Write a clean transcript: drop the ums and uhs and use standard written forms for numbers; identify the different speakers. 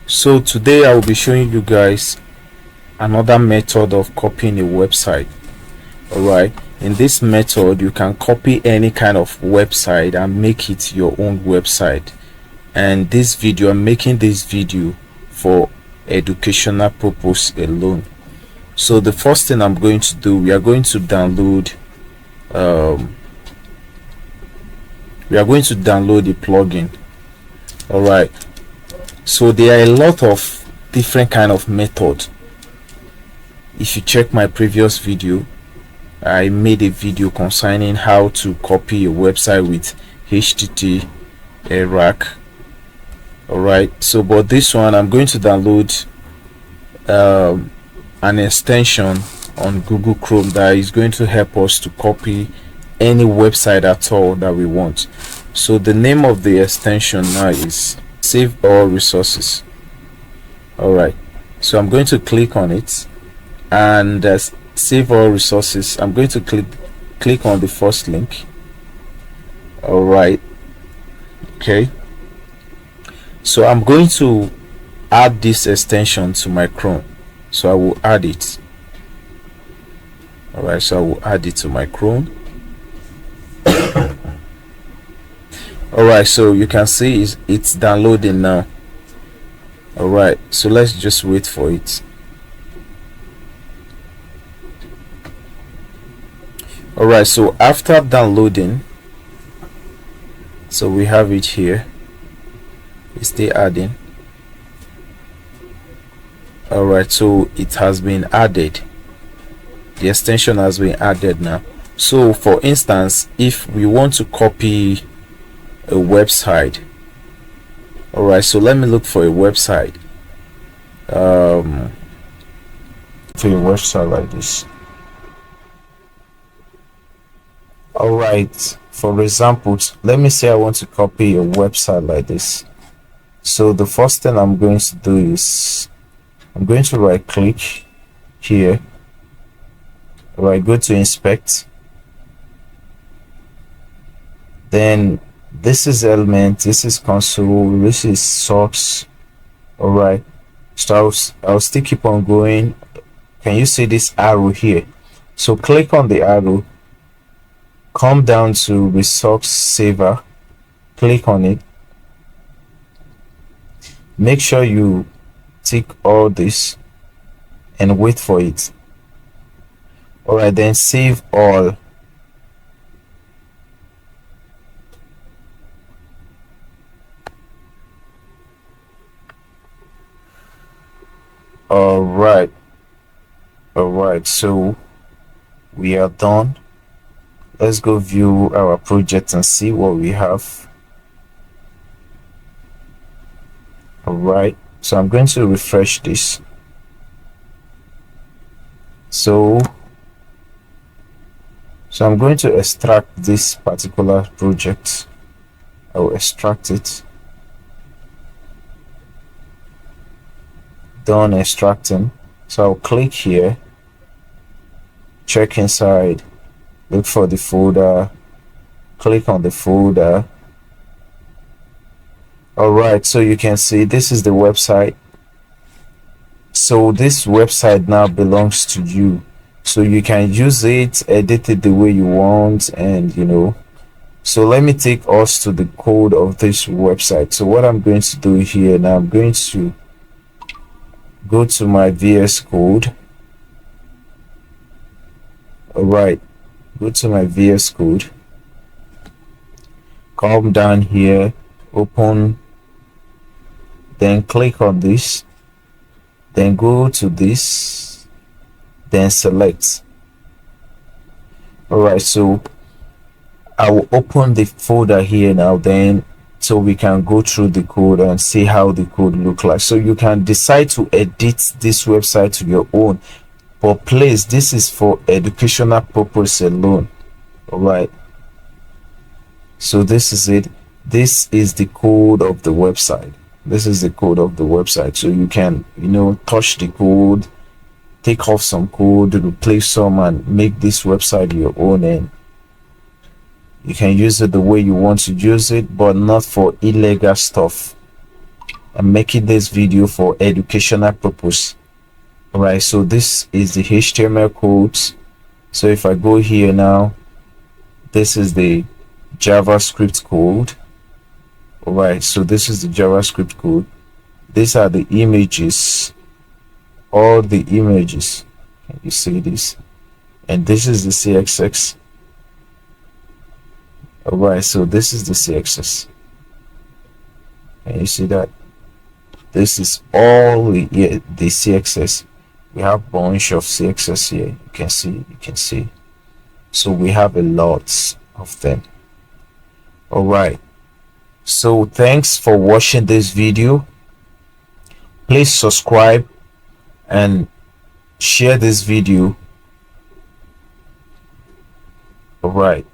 Speaker 1: So today I will be showing you guys another method of copying a website. Alright, in this method you can copy any kind of website and make it your own website. And this video, I'm making this video for educational purpose alone. So the first thing I'm going to do, we are going to download the plugin. Alright, so there are a lot of different kind of methods. If you check my previous video, I made a video concerning how to copy a website with HTTP rack. Alright, so but this one I'm going to download an extension on Google Chrome that is going to help us to copy any website at all that we want. So the name of the extension now is Save All Resources. Alright, so I'm going to click on it, and Save All Resources, I'm going to click on the first link. Alright, okay, so I'm going to add this extension to my Chrome, so I will add it. Alright, so I will add it to my Chrome. Alright, so you can see it's downloading now. Alright, so let's just wait for it. Alright, so after downloading, so we have it here. It's still adding. Alright, so it has been added. The extension has been added now. So for instance, if we want to copy a website, alright, so let me look for a website. For a website like this. Alright, for example, let me say I want to copy a website like this. So the first thing I'm going to do is I'm going to right click here. Alright, go to inspect. Then this is element, this is console, this is source. Alright, so I'll still keep on going. Can you see this arrow here? So click on the arrow, come down to resource saver, click on it, make sure you tick all this and wait for it. Alright, then save all. Alright, so we are done. Let's go view our project and see what we have. Alright, so I'm going to refresh this. So I'm going to extract this particular project. I will extract it. Done extracting. So I'll click here, check inside, look for the folder, click on the folder. Alright, so you can see this is the website. So this website now belongs to you, so you can use it, edit it the way you want, and so let me take us to the code of this website. So what I'm going to do here now, I'm going to go to my VS Code. Alright, go to my VS Code, come down here, open, then click on this, then go to this, then select. Alright, so I will open the folder here now, then so we can go through the code and see how the code look like. So you can decide to edit this website to your own, but please, this is for educational purpose alone. Alright, so this is it. This is the code of the website. This is the code of the website. So you can touch the code, take off some code, replace some, and make this website your own, and you can use it the way you want to use it, but not for illegal stuff. I'm making this video for educational purpose. All right, so this is the HTML codes. So if I go here now, this is the JavaScript code. All right, so this is the JavaScript code. These are the images, all the images. Can you see this? And this is the CSS. All right, so this is the CSS. Can you see that? This is all the CSS. We have bunch of CSS here. You can see. So we have a lot of them. All right. So thanks for watching this video. Please subscribe and share this video. All right.